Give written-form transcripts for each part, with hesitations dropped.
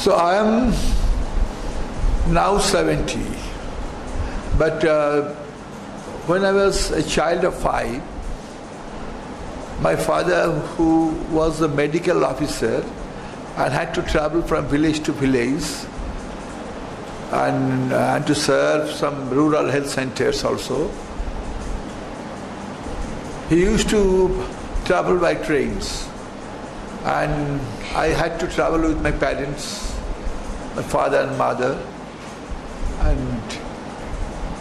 So I am now 70, but when I was a child of 5, my father, who was a medical officer and had to travel from village to village and to serve some rural health centers also, he used to travel by trains, and I had to travel with my parents, my father and mother, and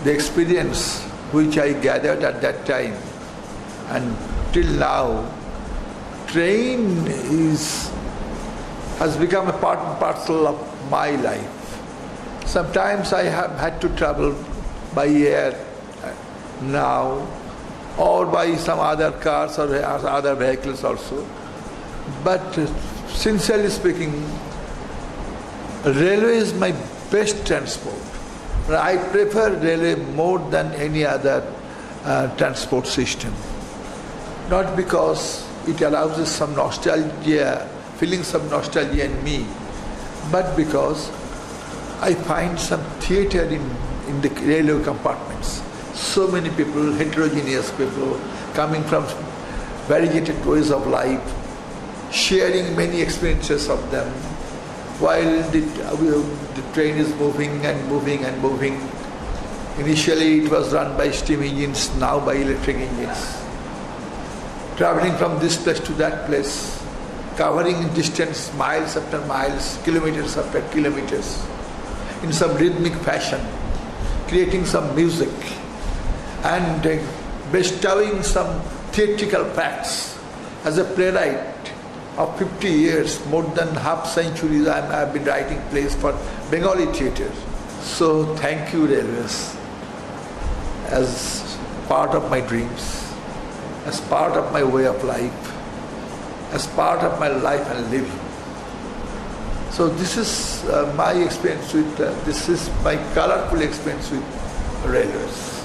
the experience which I gathered at that time and till now, train has become a part and parcel of my life. Sometimes I have had to travel by air now, or by some other cars or other vehicles also. But sincerely speaking, railway is my best transport. I prefer railway more than any other transport system. Not because it allows us some nostalgia, feeling some nostalgia in me, but because I find some theatre in the railway compartments. So many people, heterogeneous people, coming from variegated ways of life, sharing many experiences of them, while the train is moving and moving and moving. Initially it was run by steam engines, now by electric engines. Traveling from this place to that place, covering distance miles after miles, kilometers after kilometers, in some rhythmic fashion, creating some music, and bestowing some theatrical facts. As a playwright of 50 years, more than half centuries, I have been writing plays for Bengali theatre. So thank you, railways, as part of my dreams, as part of my way of life, as part of my life and living. So this is my experience with, this is my colorful experience with railways.